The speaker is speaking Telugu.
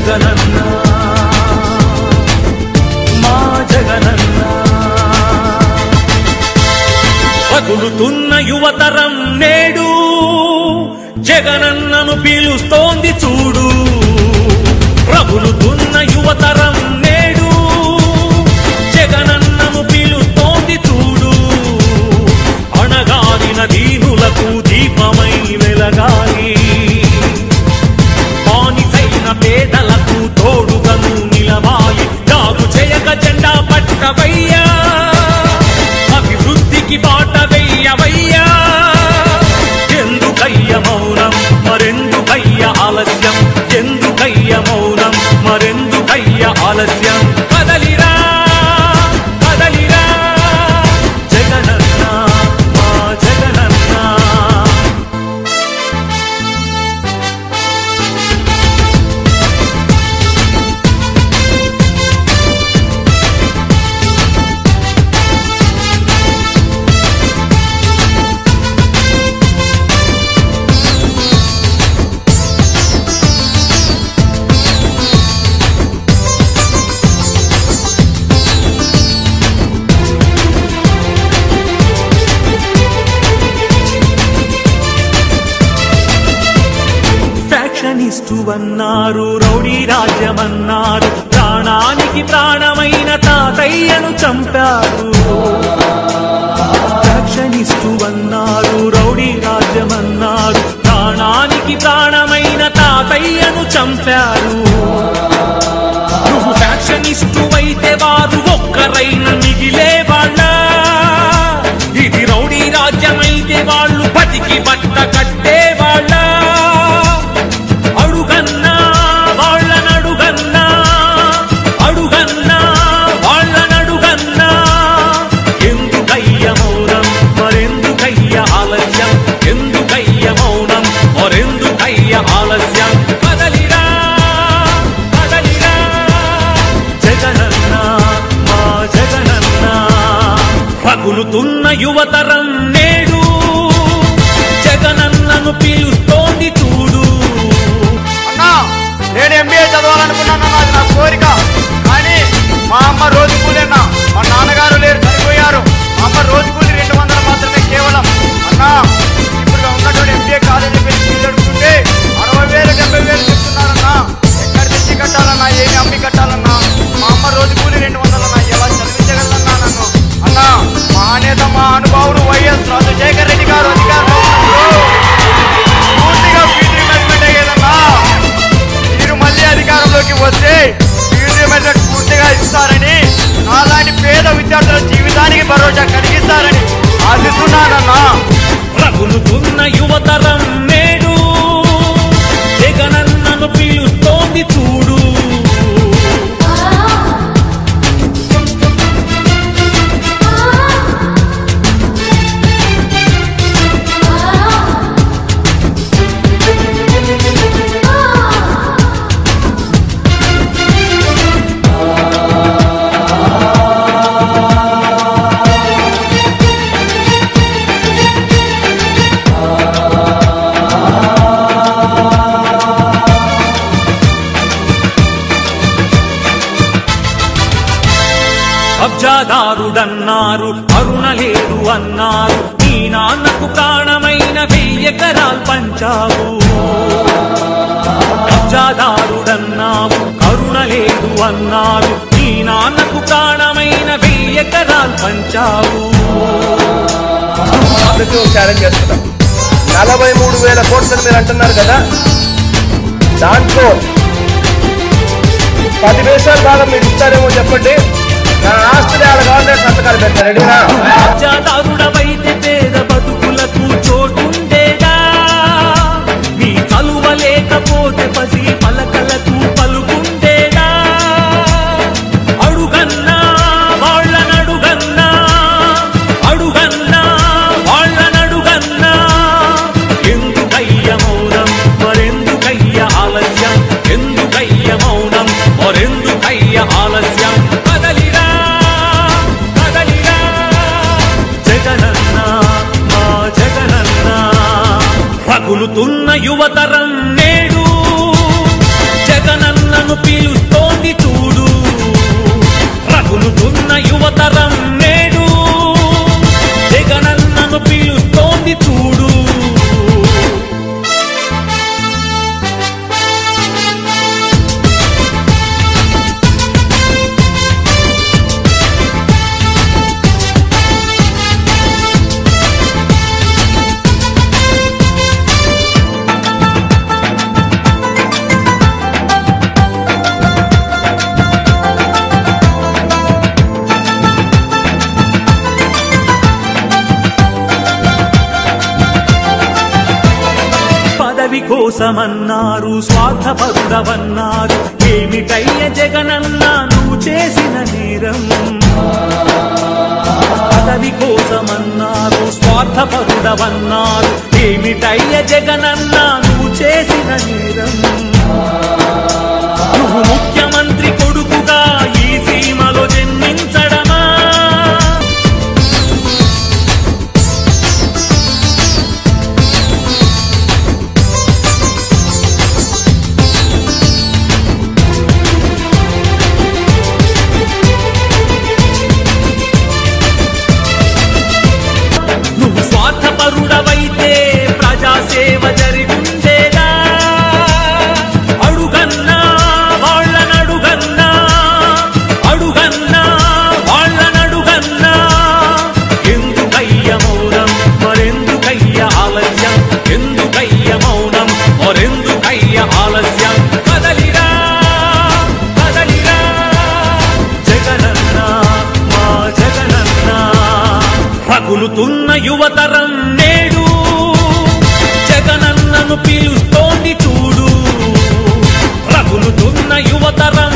జగనన్న మా జగనన్న పగులుతున్న యువతరం నేడు జగనన్నను పిలుస్తోంది చూడు రగులుతున్న యువతరం నేడు జగనన్నను పిలుస్తోంది చూడు అణగారిన దీనులకు దీపమై వెలగాలి బానిసైన పేదలకు తోడుగను నిలవాలి జాగు చేయక జెండా పట్టవయ్యా అభివృద్ధికి బాట వెయ్యవయ్యా ఎందుకయ్య మౌనం మరెందుకయ్య ఆలస్యం ఎందుకయ్య మౌనం మరెందుకయ్య ఆలస్యం కదలిరా కదలిరా జగనన్న మా జగనన్న అన్నారు రౌడీ రాజ్యమన్నారు ప్రాణానికి ప్రాణమైన తాతయ్యను చంపారు ఫ్యాక్షనిస్టు అన్నారు రౌడీ రాజ్యమన్నారు ప్రాణానికి ప్రాణమైన తాతయ్యను చంపారు నువ్వు ఫ్యాక్షనిస్టు అయితే వారు ఒక్కరైన మిగిలే వాళ్ళ ఇది రౌడీ రాజ్యమైతే వాళ్ళు బతికి బట్ట కట్టే వాళ్ళ ఆలస్యం కదలిరా కదలిరా జగనన్న మా జగనన్న పగులుతున్న యువతరం నేడు జగనన్నను పిలుస్తోంది చూడు అన్నా నేను ఎంబీఏ చదవాలనుకున్నాను అది నా కోరిక కానీ మా అమ్మ రోజు కూలీనా మా నాన్నగారు లేరు చనిపోయారు మా అమ్మ రోజు కూలీ 200 మాత్రమే కేవలం అన్నా ఇప్పుడు ఉన్నటువంటి ఎంబీఏ కాలేజీ ఫీజు అడుగుతుంటే 60,000 70,000 చెప్తున్నారన్నా ఎక్కడ తెచ్చి కట్టాలన్నా ఏమి అమ్మి కట్టాలన్నా మా అమ్మ రోజు కూలి 200 అన్నా ఎలా చదివించగలన్నా నన్ను అన్నా మా నేత మా అనుభావుడు వైఎస్ రాజశేఖర రెడ్డి గారు అధికారంలో పూర్తిగా ఫీజు రిమెంట్మెంట్ అయ్యేదన్నా మీరు మళ్ళీ అధికారంలోకి వస్తే ఫీజు రిమెంట్మెంట్ పూర్తిగా ఇస్తారని నాలాంటి పేద విద్యార్థుల జీవితానికి భరోసా కలిగిస్తారని ఆశిస్తున్నానన్నా రగులుతున్న యువతరం నేడు జగనన్నను పిలుస్తోంది చూడు కబ్జాదారుడన్నారు కరుణ లేదు అన్నారు నీ నాన్నకు ప్రాణమైన 1000 ఎకరాలు పంచావు కబ్జాదారుడన్నావు కరుణ లేదు అన్నారు నీ నాన్నకు ప్రాణమైన 1000 ఎకరాలు పంచావు ఛాలెంజ్ చేస్తున్నాం 43,000 కోట్లని మీరు అంటున్నారు కదా దాంట్లో 10 పైసల భాగం మీరు ఇస్తారేమో చెప్పండి నా ఆస్తులే వాళ్ళ గవర్నమెంట్ సంతకాలు పెడతారు రెడీనా కబ్జాదారుడవైతే పేద బతుకులకు చోటుండేదా నీ చలువ లేకపోతే పసి పలకలకు పలుకుండేదా అడుగన్నా వాళ్ళనడుగన్నా అడుగన్నా వాళ్ళనడుగన్నా ఎందుకయ్య మౌనం మరెందుకయ్య ఆలస్యం ఎందుకయ్య మౌనం మరెందుకయ్య ఆలస్యం కదలిరా కదలిరా జగనన్న మా జగనన్న పగులుతున్న యువతరం నేడు కోసమన్నారు, స్వార్థపరుడవన్నారు. ఏమిటయ్య జగనన్న నువ్వు చేసిన నేరం? పదవి కోసమన్నారు, స్వార్థపరుడవన్నారు. ఏమిటయ్య జగనన్న నువ్వు చేసిన నేరం? నువ్వు ముఖ్యమంత్రి కొడుకుగా ఈ సీమలో జన్మించడమా? నువ్వు స్వార్థపరుడవైతే ప్రజాసేవ జరిగుండేదా? అడుగన్నా వాళ్ళనడుగన్నా, అడుగన్నా వాళ్ళనడుగన్నా. ఎందుకయ్య మౌనం మరెందుకయ్య ఆలస్యం? ఎందుకయ్య మౌనం మరెందుకయ్య ఆలస్యం? కదలిరా కదలిరా జగనన్న, మా జగనన్న. రగులుతున్న యువతరం నేడు జగనన్నను పిలుస్తోంది చూడు. రగులుతున్న యువతరం